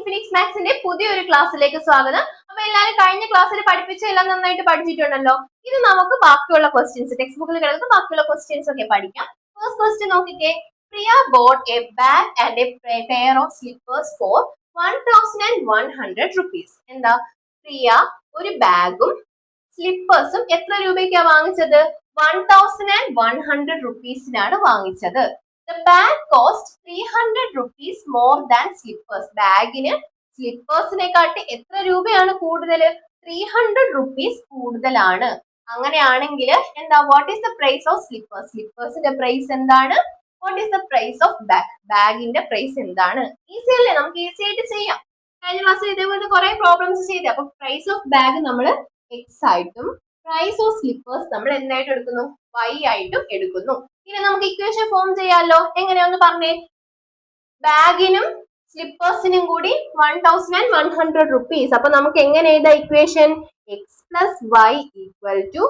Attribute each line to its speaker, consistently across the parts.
Speaker 1: Phoenix മാത്സിന്റെ പുതിയൊരു ക്ലാസ്സിലേക്ക് സ്വാഗതം. അപ്പൊ എല്ലാവരും കഴിഞ്ഞ ക്ലാസ്സിൽ പഠിപ്പിച്ച എല്ലാം നന്നായിട്ട് പഠിച്ചിട്ടുണ്ടല്ലോ. ഇത് നമുക്ക് ബാക്കിയുള്ള ക്വസ്റ്റ്യൻസ് ടെക്സ്റ്റ് ബുക്കിൽ കിടക്കുന്ന ബാക്കിയുള്ള ക്വസ്റ്റ്യൻസ് ഒക്കെ പഠിക്കാം. ഫസ്റ്റ് ക്വസ്റ്റ്യൻ നോക്കിക്കേ. പ്രിയ bought a bag and a pair of slippers for 1100 rupees. എന്താ? പ്രിയ ഒരു ബാഗും സ്ലിപ്പേഴ്സും എത്ര രൂപയ്ക്കാ വാങ്ങിച്ചത്? 1100 rupeesനാണ് വാങ്ങിച്ചത്. The bag cost 300 rupees more than slippers. ബാഗിന് സ്ലിപ്പേഴ്സിനെക്കാട്ടി എത്ര രൂപയാണ് കൂടുതൽ? 300 rupees കൂടുതലാണ്. അങ്ങനെയാണെങ്കിൽ എന്താ? What is the price of slippers? സ്ലിപ്പേഴ്സിന്റെ പ്രൈസ് എന്താണ്? What is the price of bag? ബാഗിന്റെ പ്രൈസ് എന്താണ്? ഈസി അല്ലേ? നമുക്ക് ഈസി ആയിട്ട് ചെയ്യാം. കഴിഞ്ഞ ക്ലാസ്സിൽ ഇതേപോലത്തെ കുറെ പ്രോബ്ലംസ് ചെയ്തേ. അപ്പൊ പ്രൈസ് ഓഫ് ബാഗ് നമ്മൾ എക്സ് ആയിട്ടും പ്രൈസ് ഓഫ് സ്ലിപ്പേഴ്സ് നമ്മൾ എന്തായിട്ട് എടുക്കുന്നു? y ആയിട്ടും എടുക്കുന്നു. ഇനി നമുക്ക് ഇക്വേഷൻ ഫോം ചെയ്യാമല്ലോ. എങ്ങനെയാന്ന് പറഞ്ഞേ? ബാഗിനും സ്ലിപ്പേഴ്സിനും കൂടി 1100 rupees. അപ്പൊ നമുക്ക് എങ്ങനെ എഴുതാം equation? X plus y equal to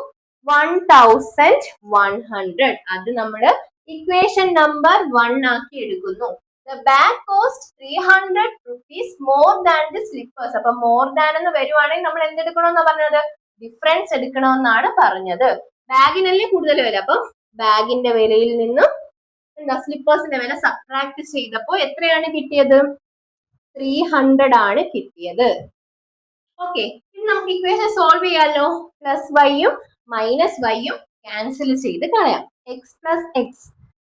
Speaker 1: 1100. അത് നമ്മൾ ഇക്വേഷൻ നമ്പർ 1 ആക്കി എടുക്കുന്നു. The bag cost 300 rupees more than the slippers. അപ്പൊ മോർ ദാൻ എന്ന് വരുവാണെങ്കിൽ നമ്മൾ എന്തെടുക്കണമെന്നാ പറഞ്ഞത്? ഡിഫറൻസ് എടുക്കണമെന്നാണ് പറഞ്ഞത്. ബാഗിനല്ലേ കൂടുതൽ വില. അപ്പം ബാഗിന്റെ വിലയിൽ നിന്നും എന്താ സ്ലിപ്പേഴ്സിന്റെ വില സബ്ട്രാക്ട് ചെയ്തപ്പോ എത്രയാണ് കിട്ടിയത്? 300 ആണ് കിട്ടിയത്. ഓക്കെ, ഇനി നമുക്ക് ഇക്വേഷൻ സോൾവ് ചെയ്യാമല്ലോ. പ്ലസ് വൈയും മൈനസ് വൈയും ക്യാൻസൽ ചെയ്ത് കളയാം. X plus X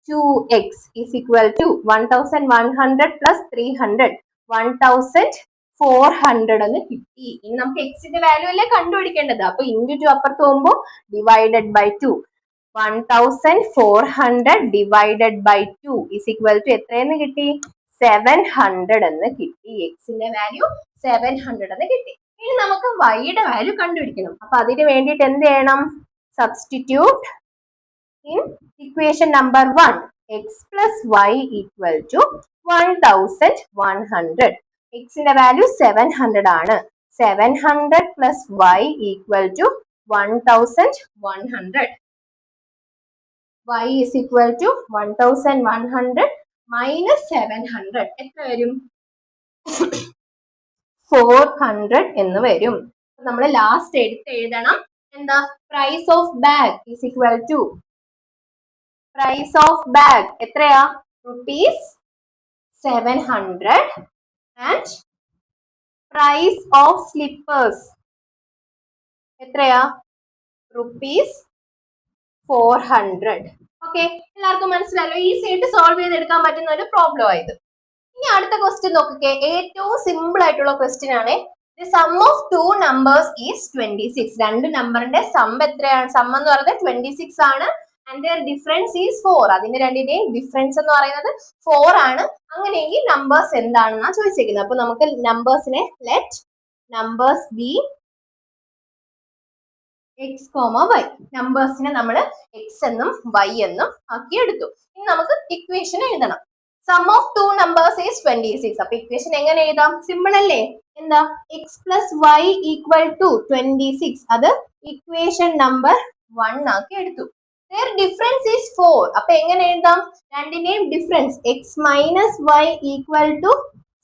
Speaker 1: 2x is equal to 1100 plus 300 1400 എന്ന് കിട്ടി. ഇനി നമുക്ക് എക്സിന്റെ വാല്യൂ അല്ലേ കണ്ടുപിടിക്കേണ്ടത്. അപ്പൊ ഇൻറ്റു 2 അപ്പുറത്ത് പോകുമ്പോൾ divided by 2. 1400 divided by 2 is equal to എത്രയെന്ന് കിട്ടി? 700 എന്ന് കിട്ടി. എക്സിന്റെ വാല്യൂ 700 എന്ന് കിട്ടി. ഇനി നമുക്ക് വൈയുടെ വാല്യൂ കണ്ടുപിടിക്കണം. അപ്പൊ അതിന് വേണ്ടിയിട്ട് എന്ത് ചെയ്യണം? Substitute in equation number 1, x plus y equal to 1100. X in the value 700 ആണ്. 700 plus y equal to 1100. y is equal to 1100 minus 700. എത്ര വരും? 400 എന്ന് വരും. നമ്മൾ ലാസ്റ്റ് എടുത്ത് എഴുതണം. എന്താ? Price of bag is equal to price of bag എത്രയാ? rupees 700 and price of slippers എത്രയാ? rupees 400. ഓക്കെ, എല്ലാവർക്കും മനസ്സിലായല്ലോ. ഈസി ആയിട്ട് സോൾവ് ചെയ്തെടുക്കാൻ പറ്റുന്ന ഒരു പ്രോബ്ലം ആയത്. ഇനി അടുത്ത ക്വസ്റ്റ്യൻ നോക്കിക്കേ. ഏറ്റവും സിമ്പിൾ ആയിട്ടുള്ള ക്വസ്റ്റ്യൻ ആണ്. The sum of two numbers is 26. രണ്ട് നമ്പറിന്റെ സം എത്രയാണ്? സം എന്ന് പറയുന്നത് 26 ആണ്. and their difference is 4. അതിന്റെ രണ്ടിന്റെയും ഡിഫറൻസ് എന്ന് പറയുന്നത് 4 ആണ്. അങ്ങനെയെങ്കിൽ നമ്പേഴ്സ് എന്താണെന്നാ ചോദിച്ചേക്കുന്നത്. അപ്പൊ നമുക്ക് നമ്പേഴ്സിനെ let numbers be X comma Y. നമ്പേഴ്സിനെ നമ്മൾ എക്സ് എന്നും വൈ എന്നും ആക്കി എടുത്തു. ഇനി നമുക്ക് ഇക്വേഷൻ എഴുതണം. Sum of two numbers is 26. അപ്പൊ ഇക്വേഷൻ എങ്ങനെ എഴുതാം? സിമ്പിൾ അല്ലേ? എന്താ? X plus y equal to 26. അത് ഇക്വേഷൻ നമ്പർ 1 ആക്കി എടുത്തു. Their difference is 4. അപ്പൊ എങ്ങനെ എഴുതാം? രണ്ടിന്റെയും difference x minus y equal to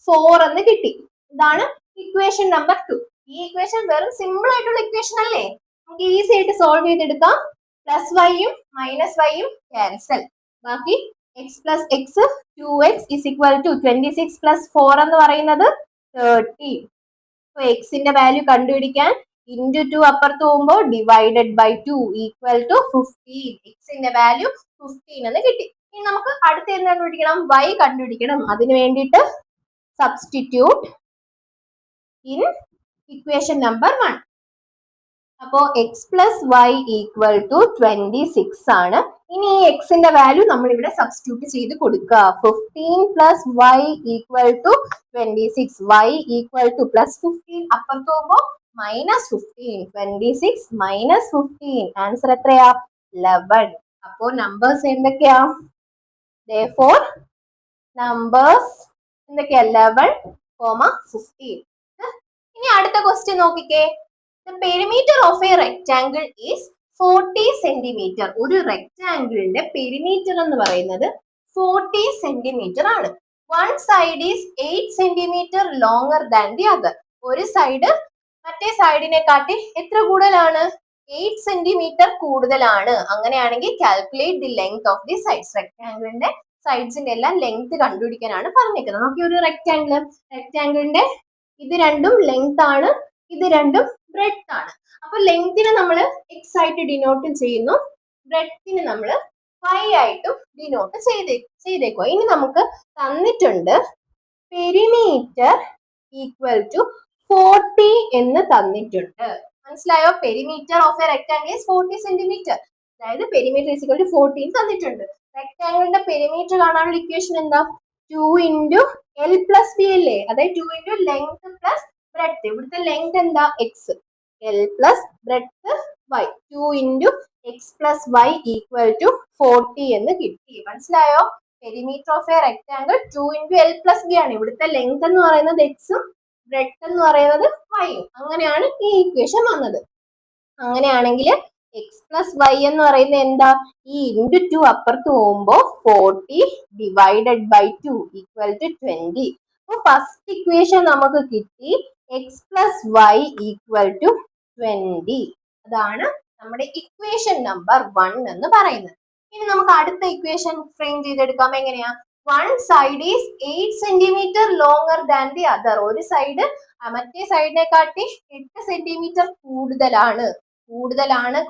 Speaker 1: 4 എന്ന് കിട്ടി. ഇതാണ് ഇക്വേഷൻ നമ്പർ 2. ഈ ഇക്വേഷൻ വെറും സിമ്പിൾ ആയിട്ടുള്ള ഇക്വേഷൻ അല്ലേ? നമുക്ക് ഈസി ആയിട്ട് സോൾവ് ചെയ്തെടുക്കാം. പ്ലസ് വൈയും മൈനസ് വൈയും ക്യാൻസൽ. ബാക്കി X plus X 2x is equal to 26 plus 4 എന്ന് പറയുന്നത് 30. അപ്പൊ എക്സിന്റെ വാല്യൂ കണ്ടുപിടിക്കാൻ ഇൻറ്റു 2 അപ്പുറത്ത് പോകുമ്പോൾ ഡിവൈഡഡ് ബൈ 2 ഈക്വൽ ടു 15. എക്സിന്റെ വാല്യൂ 15 എന്ന് കിട്ടി. ഇനി നമുക്ക് അടുത്ത എന്ത് കണ്ടുപിടിക്കണം? y കണ്ടുപിടിക്കണം. അതിന് വേണ്ടിയിട്ട് സബ്സ്റ്റിറ്റ്യൂട്ട് ഇൻ ഇക്വേഷൻ നമ്പർ 1. അപ്പോ x plus y equal to 26 ആണ്. ഇനി ഈ എക്സിന്റെ വാല്യൂ നമ്മൾ ഇവിടെ സബ്സ്റ്റിറ്റ്യൂട്ട് ചെയ്ത് കൊടുക്കുക. 15 plus y equal to 26. y equal to plus 15 അപ്പുറത്ത് പോകുമ്പോൾ മൈനസ് 15. 26 മൈനസ് 15 ആൻസർ എത്രയാ? 11. അപ്പോ നമ്പേഴ്സ് എന്തൊക്കെയാ? therefore നമ്പേഴ്സ് എന്തൊക്കെയാ? 11, 15. ഇനി അടുത്ത ക്വസ്റ്റ്യൻ നോക്കിക്കേ. The perimeter of a rectangle is 40 centimeter. ഒരു റെക്ടാംഗിളിന്റെ പെരിമീറ്റർ എന്ന് പറയുന്നത് 40 centimeter ആണ്. one side is 8 centimeter longer than the other. ഒരു സൈഡ് മറ്റേ സൈഡിനെ കാട്ടി എത്ര കൂടുതലാണ്? 8 സെന്റിമീറ്റർ കൂടുതലാണ്. അങ്ങനെയാണെങ്കിൽ calculate the length of the sides. റെക്ടാംഗിളിന്റെ സൈഡ്സിന്റെ എല്ലാം ലെങ്ത് കണ്ടുപിടിക്കാനാണ് പറഞ്ഞിരിക്കുന്നത്. നോക്കി, ഒരു റെക്ടാംഗിളിന്റെ ഇത് രണ്ടും ലെങ്ത് ആണ്, ഇത് രണ്ടും ബ്രെഡ്ത്ത് ആണ്. അപ്പൊ ലെങ്തിനെ നമ്മൾ എക്സ് ആയിട്ട് ഡിനോട്ട് ചെയ്യുന്നു, ബ്രെഡ്ത്തിന് നമ്മൾ y ആയിട്ടും ഡിനോട്ട് ചെയ്തേക്കുക. ഇനി നമുക്ക് തന്നിട്ടുണ്ട് പെരിമീറ്റർ ഈക്വൽ ടു 40 എന്ന് തന്നിട്ടുണ്ട്. മനസ്സിലായോ? Perimeter of a rectangle is 40 centimetre. അതായത് പെരിമീറ്റർ ഈസ് ഈക്വൽ ടു 14 തന്നിട്ടുണ്ട്. റെക്ടാംഗിളിന്റെ പെരിമീറ്റർ കാണാനുള്ള ഇക്വേഷൻ എന്താ? 2 ഇൻറ്റു എൽ പ്ലസ് ബി അല്ലേ? അതായത് 2 ഇൻറ്റു ലെങ്ത് പ്ലസ് ബ്രെഡ്ത്ത്. ഇവിടുത്തെ ലെങ്ത് എന്താ? X. L plus breadth y. 2 into x plus y equal to 40 എന്ന് കിട്ടി. മനസ്സിലായോ? Perimeter of a rectangle 2 into L plus B ആണ്. ഇവിടുത്തെ ലെങ്ത് എന്ന് പറയുന്നത് എക്സും ബ്രെഡ്ത്ത് എന്ന് പറയുന്നത് വൈയും. അങ്ങനെയാണ് ഈ ഇക്വേഷൻ വന്നത്. അങ്ങനെയാണെങ്കിൽ എക്സ് പ്ലസ് വൈ എന്ന് പറയുന്നത് എന്താ? ഈ ഇൻറ്റു 2 അപ്പുറത്ത് പോകുമ്പോ 40 ഡിവൈഡഡ് ബൈ 2 ഈക്വൽ ടു 20. അപ്പൊ ഫസ്റ്റ് ഇക്വേഷൻ നമുക്ക് കിട്ടി x plus y equal to 20. അതാണ് നമ്മുടെ ഇക്വേഷൻ നമ്പർ 1 എന്ന് പറയുന്നത്. ഇനി നമുക്ക് അടുത്ത ഇക്വേഷൻ ഫ്രെയിം ചെയ്തെടുക്കാം. എങ്ങനെയാ? One side is 8 centimetre longer than the other. ഒരു സൈഡ് മറ്റേ സൈഡിനെ കാട്ടി 8 സെന്റിമീറ്റർ കൂടുതലാണ്.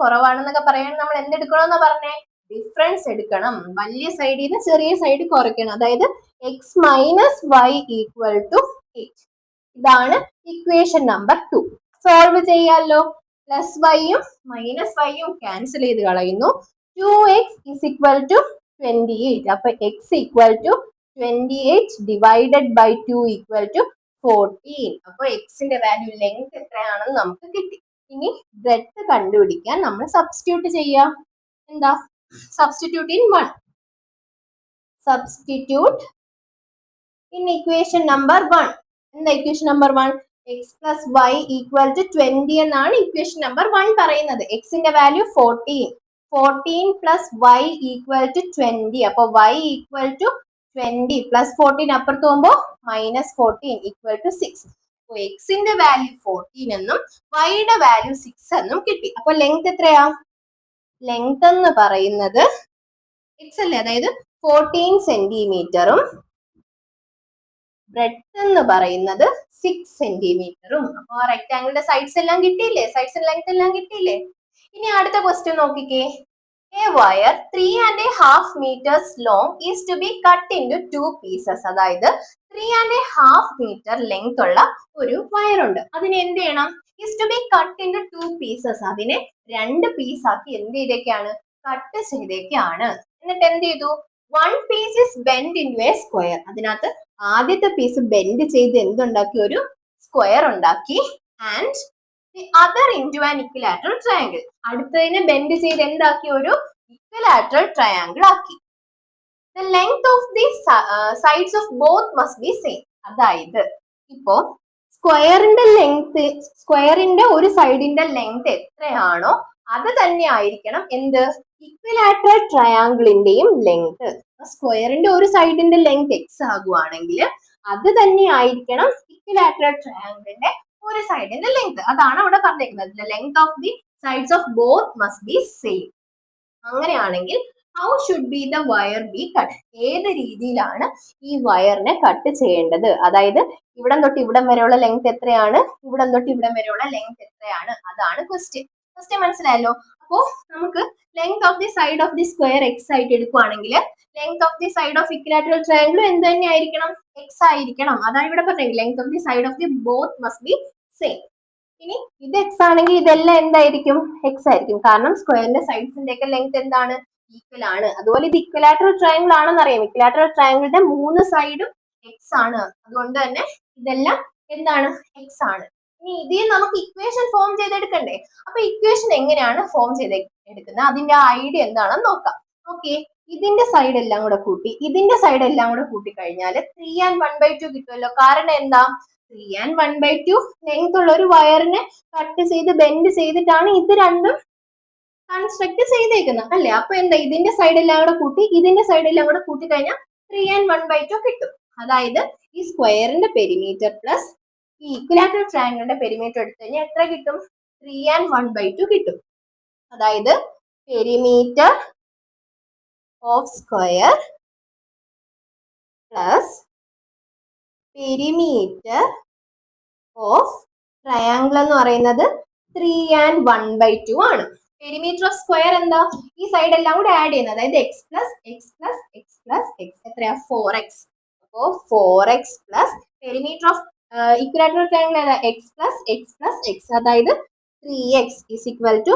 Speaker 1: കുറവാണെന്നൊക്കെ പറയാൻ നമ്മൾ എന്തെടുക്കണമെന്ന് പറഞ്ഞേ? ഡിഫറൻസ് എടുക്കണം. വലിയ സൈഡിൽ നിന്ന് ചെറിയ സൈഡ് കുറയ്ക്കണം. അതായത് x minus y equal to 8. ഇതാണ് ഇക്വേഷൻ നമ്പർ 2. സോൾവ് ചെയ്യാമല്ലോ. പ്ലസ് വൈയും മൈനസ് വൈയും ക്യാൻസൽ ചെയ്ത് കളയുന്നു. 2x is equal to 28. അപ്പൊ x equal to 28 divided by 2 equal to 14. അപ്പൊ എക്സിന്റെ വാല്യൂ ലെങ്ത് എത്രയാണെന്ന് നമുക്ക് കിട്ടി. ഇനി ബ്രെഡ്ത്ത് കണ്ടുപിടിക്കാൻ നമ്മൾ സബ്സ്റ്റിറ്റ്യൂട്ട് ചെയ്യാം. എന്താ? Substitute in 1. Substitute in equation number 1. എന്താ equation number 1? X plus y equal to 20 എന്നാണ് ഇക്വേഷൻ നമ്പർ 1 പറയുന്നത്. എക്സിന്റെ value 14 plus y equal to 20. അപ്പൊ y ഈക്വൽ ടു 20 പ്ലസ് 14 അപ്പുറത്ത് പോകുമ്പോ മൈനസ് 14 ഈക്വൽ ടു 6. അപ്പൊ എക്സിന്റെ വാല്യൂ 14 എന്നും വൈയുടെ വാല്യൂ 6 എന്നും കിട്ടി. അപ്പൊ ലെങ്ത് എത്രയാ? ലെങ്ത് എന്ന് പറയുന്നത് എക്സ് അല്ലേ, അതായത് 14 സെന്റിമീറ്ററും ബ്രെഡ്ത്ത് എന്ന് പറയുന്നത് 6 സെന്റിമീറ്ററും. അപ്പൊ റെക്ടാംഗിളിന്റെ സൈഡ്സ് എല്ലാം കിട്ടിയില്ലേ? സൈഡ്സ് ലെങ്ത് എല്ലാം കിട്ടിയില്ലേ? ഇനി അടുത്ത ക്വസ്റ്റ്യൻ നോക്കിക്കേ. A wire 3.5 meters long is to be cut into 2 pieces. അതായത് 3.5 meter ലെങ്ത് ഉള്ള ഒരു വയർ ഉണ്ട്. അതിനെ എന്ത് ചെയ്യണം? is to be cut into 2 pieces. അതിനെ 2 പീസ് ആക്കി എന്ത് ചെയ്തേക്കാണ്? കട്ട് ചെയ്തേക്കാണ്. എന്നിട്ട് എന്ത് ചെയ്തു? 1 piece is bent into a square. അതിനകത്ത് ആദ്യത്തെ പീസ് ബെൻഡ് ചെയ്ത് എന്തുണ്ടാക്കി? ഒരു സ്ക്വയർ ഉണ്ടാക്കി. And the other into an equilateral triangle. അടുത്തതിനെ ബെൻഡ് ചെയ്ത് എന്താക്കി? ഒരു equilateral triangle ആക്കി. The length of the sides of both must be same. അതായത് ഇപ്പോ സ്ക്വയറിന്റെ ഒരു സൈഡിന്റെ ലെങ്ത് എത്രയാണോ അത് തന്നെ ആയിരിക്കണം എന്ത്? ഇക്വിലാറ്ററൽ ട്രയാങ്കിളിന്റെയും ലെങ്ത്. സ്ക്വയറിന്റെ ഒരു സൈഡിന്റെ ലെങ്ത് എക്സ് ആകുവാണെങ്കിൽ അത് തന്നെ ആയിരിക്കണം ഇക്വിലാറ്ററൽ ട്രയാങ്കിളിന്റെ ഒരു സൈഡിന്റെ ലെങ്ത്. അതാണ് അവിടെ പറഞ്ഞിരിക്കുന്നത്. The length of the sides of both must be same. അങ്ങനെയാണെങ്കിൽ how should be the wire be cut? ഏത് രീതിയിലാണ് ഈ വയറിനെ കട്ട് ചെയ്യേണ്ടത്? അതായത് ഇവിടം തൊട്ട് ഇവിടം വരെയുള്ള ലെങ്ത് എത്രയാണ്? ഇവിടം തൊട്ട് ഇവിടം വരെയുള്ള ലെങ്ത് എത്രയാണ്? അതാണ് ക്വസ്റ്റ്യൻ. മനസ്സിലായല്ലോ? അപ്പോ നമുക്ക് length of the side of the square X ആയിട്ട് എടുക്കുവാണെങ്കിൽ length of the side of equilateral triangle എന്ത് തന്നെ ആയിരിക്കണം? എക്സ് ആയിരിക്കണം. അതാണ് ഇവിടെ പറഞ്ഞത്. Length of the side of the both must be same. ഇനി ഇത് എക്സ് ആണെങ്കിൽ ഇതെല്ലാം എന്തായിരിക്കും? എക്സ് ആയിരിക്കും. കാരണം സ്ക്വയറിന്റെ സൈഡ്സിന്റെ ഒക്കെ ലെങ്ത് എന്താണ്? ഈക്വൽ ആണ്. അതുപോലെ ഇത് ഇക്വിലാറ്ററൽ ട്രയാങ്കിൾ ആണെന്ന് അറിയാം. ഇക്വിലാറ്ററൽ ട്രയാങ്കിളിന്റെ 3 സൈഡും എക്സ് ആണ്. അതുകൊണ്ട് തന്നെ ഇതെല്ലാം എന്താണ്? എക്സ് ആണ്. ഇനി ഇതിൽ നമുക്ക് ഇക്വേഷൻ ഫോം ചെയ്തെടുക്കണ്ടേ? അപ്പൊ ഇക്വേഷൻ എങ്ങനെയാണ് ഫോം ചെയ്തെടുക്കുന്നത്? അതിന്റെ ഐഡിയ എന്താണെന്ന് നോക്കാം. ഓക്കെ, ഇതിന്റെ സൈഡ് എല്ലാം കൂടെ കൂട്ടി ഇതിന്റെ സൈഡ് എല്ലാം കൂടെ കൂട്ടി കഴിഞ്ഞാൽ 3 and 1/2 കിട്ടുമല്ലോ. കാരണം എന്താ? 3 and 1/2 ലെങ്ത് ഉള്ള ഒരു വയറിനെ കട്ട് ചെയ്ത് ബെൻഡ് ചെയ്തിട്ടാണ് ഇത് രണ്ടും കൺസ്ട്രക്ട് ചെയ്തേക്കുന്നത് അല്ലേ? അപ്പൊ എന്താ? ഇതിന്റെ സൈഡ് എല്ലാം കൂടെ കൂട്ടി ഇതിന്റെ സൈഡ് എല്ലാം കൂടെ കൂട്ടി കഴിഞ്ഞാൽ 3 and 1/2 കിട്ടും. അതായത് ഈ സ്ക്വയറിന്റെ പെരിമീറ്റർ പ്ലസ് ഈ ഈക്വലാറ്ററൽ ട്രയാങ്കിളിന്റെ പെരിമീറ്റർ എടുത്തു കഴിഞ്ഞാൽ എത്ര കിട്ടും? 3 and 1/2 കിട്ടും. അതായത് perimeter of square plus perimeter of triangle എന്ന് പറയുന്നത് 3 and 1/2 ആണ്. പെരിമീറ്റർ ഓഫ് സ്ക്വയർ എന്താ? ഈ സൈഡ് എല്ലാം കൂടെ ആഡ് ചെയ്യുന്നത്, അതായത് x plus x plus x plus x എത്രയാ? 4x. അപ്പോ 4x plus perimeter of equilateral triangle ഏതാ? X plus x plus x, അതായത് 3x is equal to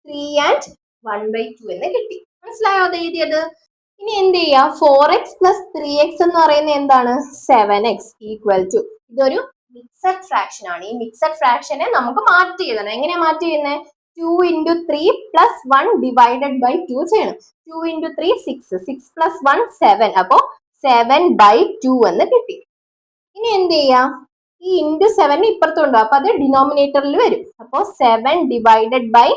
Speaker 1: 3 and 1/2 എന്ന് കിട്ടി. മനസ്സിലായോ അത് എഴുതിയത്? ഇനി എന്ത് ചെയ്യാ? 4x പ്ലസ് 3x എന്ന് പറയുന്നത് എന്താണ്? 7x ഈക്വൽ ടു, ഇതൊരു മിക്സഡ് ഫ്രാക്ഷൻ ആണ്. ഈ മിക്സഡ് ഫ്രാക്ഷനെ നമുക്ക് മാറ്റി എഴുതണം. എങ്ങനെയാ മാറ്റി എഴുതുന്നത്? 2 into 3 plus 1 divided by 2 ചെയ്യണം. 2 into 3 6, 6 plus 1 7, അപ്പോ 7/2 എന്ന് കിട്ടി. ഇനി എന്ത് ചെയ്യാം? ഈ ഇൻറ്റു 7 ഇപ്പുറത്തുണ്ടോ, അപ്പൊ അത് ഡിനോമിനേറ്ററിൽ വരും. അപ്പോ 7 divided by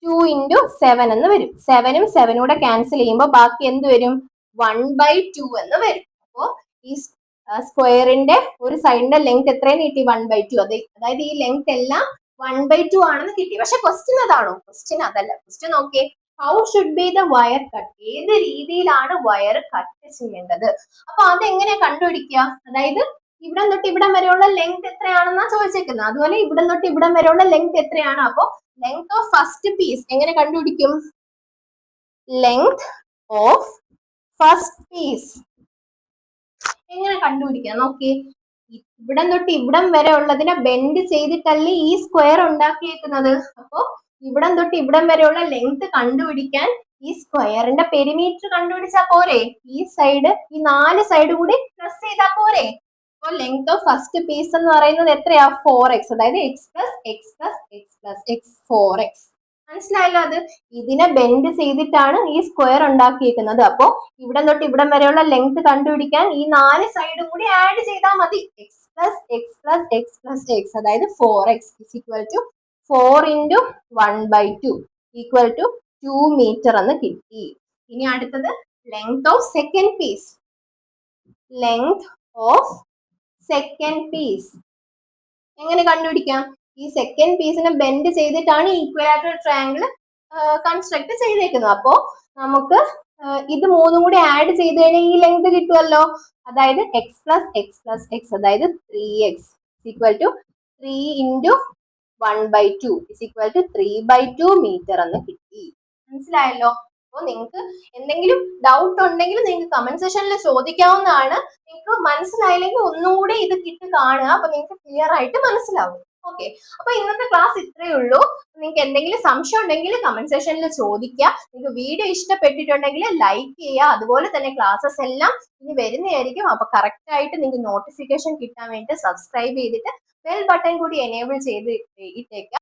Speaker 1: 2 into 7 എന്ന് വരും. 7ഉം 7ഉം കൂടെ ക്യാൻസൽ ചെയ്യുമ്പോൾ ബാക്കി എന്ത് വരും? 1/2 എന്ന് വരും. അപ്പോ ഈ സ്ക്വയറിന്റെ ഒരു സൈഡിന്റെ ലെങ്ത് എത്രയെന്ന് കിട്ടി? 1/2. അതായത് ഈ ലെങ്ത് എല്ലാം 1/2 ആണെന്ന് കിട്ടി. പക്ഷെ ക്വസ്റ്റ്യൻ അതാണോ? ക്വസ്റ്റ്യൻ അതല്ല. ക്വസ്റ്റ്യൻ നോക്കിയേ, how should be the wire cut? ഏത് രീതിയിലാണ് വയർ കട്ട് ചെയ്യേണ്ടത്? അപ്പൊ അതെങ്ങനെയാ കണ്ടുപിടിക്കുക? അതായത് ഇവിടം തൊട്ട് ഇവിടം വരെയുള്ള ലെങ്ത് എത്രയാണെന്നാ ചോദിച്ചേക്കുന്നത്. അതുപോലെ ഇവിടം തൊട്ട് ഇവിടം വരെയുള്ള ലെങ്ത് എത്രയാണ്? അപ്പോ ലെങ്ത് ഓഫ് ഫസ്റ്റ് പീസ് എങ്ങനെ കണ്ടുപിടിക്കും? ലെങ്ത് ഓഫ് ഫസ്റ്റ് പീസ് എങ്ങനെ കണ്ടുപിടിക്കാം? നോക്കി, ഇവിടം തൊട്ട് ഇവിടം വരെ ഉള്ളതിനെ ബെൻഡ് ചെയ്തിട്ടല്ലേ ഈ സ്ക്വയർ ഉണ്ടാക്കിയേക്കുന്നത്. അപ്പോ ഇവിടം തൊട്ട് ഇവിടം വരെയുള്ള ലെങ്ത് കണ്ടുപിടിക്കാൻ ഈ സ്ക്വയറിന്റെ പെരിമീറ്റർ കണ്ടുപിടിച്ചാ പോരെ? ഈ സൈഡ്, ഈ 4 സൈഡ് കൂടി പ്ലസ് ചെയ്താ പോരെ? അപ്പോൾ ലെങ്ത് ഓഫ് ഫസ്റ്റ് പീസ് എന്ന് പറയുന്നത് എത്രയാ? 4x, അതായത് x plus x plus x plus X 4x. മനസ്സിലായല്ലോ? അത് ഇതിനെ ബെൻഡ് ചെയ്തിട്ടാണ് ഈ സ്ക്വയർ ഉണ്ടാക്കിയിരിക്കുന്നത്. അപ്പോ ഇവിടം തൊട്ട് ഇവിടം വരെയുള്ള ലെങ്ത് കണ്ടുപിടിക്കാൻ ഈ 4 സൈഡും കൂടി ആഡ് ചെയ്താൽ മതി. X plus x plus x plus x, അതായത് 4x is equal to 4 into 1/2 equal to 2 metre എന്ന് കിട്ടി. ഇനി അടുത്തത് length of second piece. Length of second piece എങ്ങനെ കണ്ടുപിടിക്കാം? ഈ സെക്കൻഡ് പീസിനെ ബെൻഡ് ചെയ്തിട്ടാണ് ഈക്വലാറ്ററൽ ട്രയാങ്കിൾ കൺസ്ട്രക്ട് ചെയ്തേക്കുന്നത്. അപ്പോ നമുക്ക് ഇത് മൂന്നും കൂടി ആഡ് ചെയ്ത് കഴിഞ്ഞാൽ ഈ ലെങ്ത് കിട്ടുമല്ലോ. അതായത് x plus x plus x, അതായത് 3x equal to 3 into 1/2 is equal to 3/2 metre എന്ന് കിട്ടി. മനസ്സിലായല്ലോ? അപ്പോൾ നിങ്ങൾക്ക് എന്തെങ്കിലും ഡൗട്ട് ഉണ്ടെങ്കിൽ നിങ്ങൾക്ക് കമന്റ് സെക്ഷനിൽ ചോദിക്കാവുന്നതാണ്. നിങ്ങൾക്ക് മനസ്സിലായില്ലെങ്കിൽ ഒന്നും കൂടി ഇത് കിട്ടി കാണുക, അപ്പൊ നിങ്ങൾക്ക് ക്ലിയർ ആയിട്ട് മനസ്സിലാവും. ഓക്കെ, അപ്പൊ ഇന്നത്തെ ക്ലാസ് ഇത്രയേ ഉള്ളൂ. നിങ്ങൾക്ക് എന്തെങ്കിലും സംശയം ഉണ്ടെങ്കിൽ കമന്റ് സെക്ഷനിൽ ചോദിക്കുക. നിങ്ങൾക്ക് വീഡിയോ ഇഷ്ടപ്പെട്ടിട്ടുണ്ടെങ്കിൽ ലൈക്ക് ചെയ്യുക. അതുപോലെ തന്നെ ക്ലാസ്സസ് എല്ലാം ഇനി വരുന്നതായിരിക്കും. അപ്പൊ കറക്റ്റ് ആയിട്ട് നിങ്ങൾക്ക് നോട്ടിഫിക്കേഷൻ കിട്ടാൻ വേണ്ടി സബ്സ്ക്രൈബ് ചെയ്തിട്ട് ബെൽ ബട്ടൺ കൂടി എനേബിൾ ചെയ്ത് ഇട്ടേക്കുക.